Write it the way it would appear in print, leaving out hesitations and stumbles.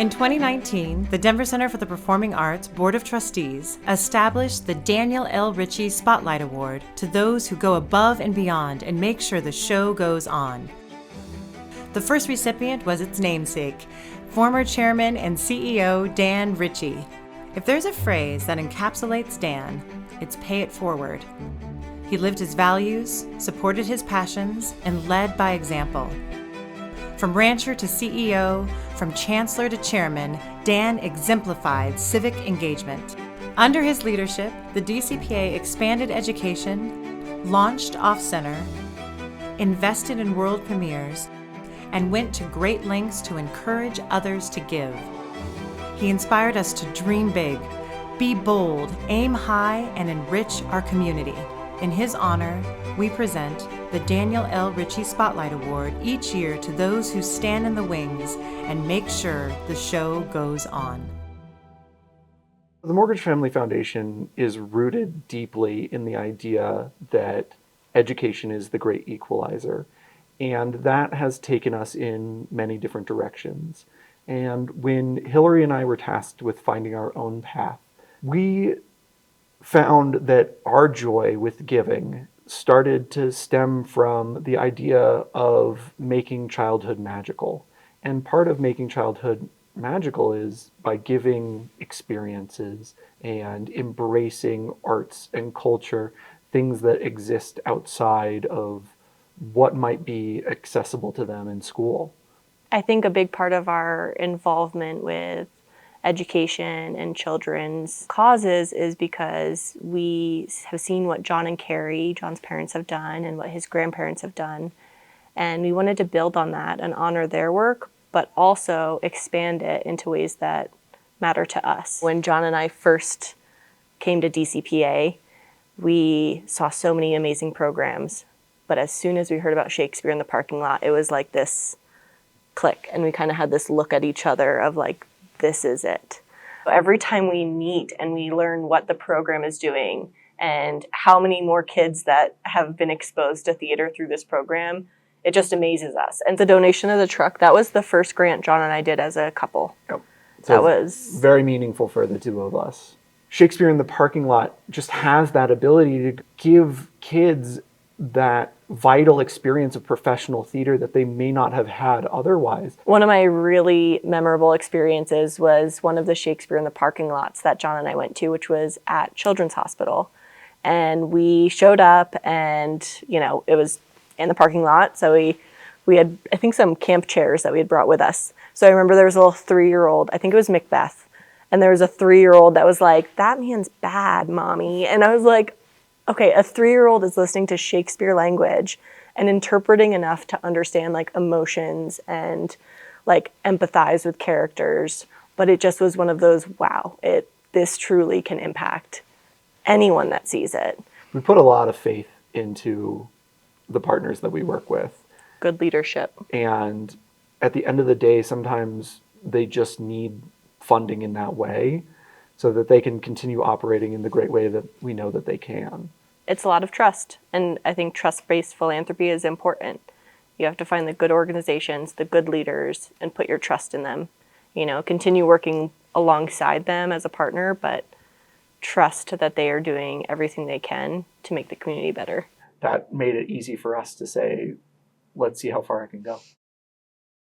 In 2019, the Denver Center for the Performing Arts Board of Trustees established the Daniel L. Ritchie Spotlight Award to those who go above and beyond and make sure the show goes on. The first recipient was its namesake, former chairman and CEO Dan Ritchie. If there's a phrase that encapsulates Dan, it's pay it forward. He lived his values, supported his passions, and led by example. From rancher to CEO, from chancellor to chairman, Dan exemplified civic engagement. Under his leadership, the DCPA expanded education, launched Off-Center, invested in world premieres, and went to great lengths to encourage others to give. He inspired us to dream big, be bold, aim high, and enrich our community. In his honor, we present the Daniel L. Ritchie Spotlight Award each year to those who stand in the wings and make sure the show goes on. The Morgridge Family Foundation is rooted deeply in the idea that education is the great equalizer, and that has taken us in many different directions. And when Hillary and I were tasked with finding our own path, we found that our joy with giving started to stem from the idea of making childhood magical. And part of making childhood magical is by giving experiences and embracing arts and culture, things that exist outside of what might be accessible to them in school. I think a big part of our involvement with education and children's causes is because we have seen what John and Carrie, John's parents, have done and what his grandparents have done. And we wanted to build on that and honor their work, but also expand it into ways that matter to us. When John and I first came to DCPA, we saw so many amazing programs. But as soon as we heard about Shakespeare in the parking lot, it was like this click. And we kind of had this look at each other of like, this is it. Every time we meet and we learn what the program is doing and how many more kids that have been exposed to theater through this program, it just amazes us. And the donation of the truck, that was the first grant John and I did as a couple. Yep. So that was very meaningful for the two of us. Shakespeare in the Parking Lot just has that ability to give kids that vital experience of professional theater that they may not have had otherwise. One of my really memorable experiences was one of the Shakespeare in the Parking Lots that John and I went to, which was at Children's Hospital. And we showed up and, it was in the parking lot. So we had, I think, some camp chairs that we had brought with us. So I remember there was a little 3-year-old, I think it was Macbeth. And there was a 3-year-old that was like, "That man's bad, mommy." And I was like, okay, a 3-year-old is listening to Shakespeare language and interpreting enough to understand like emotions and like empathize with characters. But it just was one of those, wow, this truly can impact anyone that sees it. We put a lot of faith into the partners that we work with. Good leadership. And at the end of the day, sometimes they just need funding in that way, so that they can continue operating in the great way that we know that they can. It's a lot of trust, and I think trust-based philanthropy is important. You have to find the good organizations, the good leaders, and put your trust in them. Continue working alongside them as a partner, but trust that they are doing everything they can to make the community better. That made it easy for us to say, let's see how far I can go.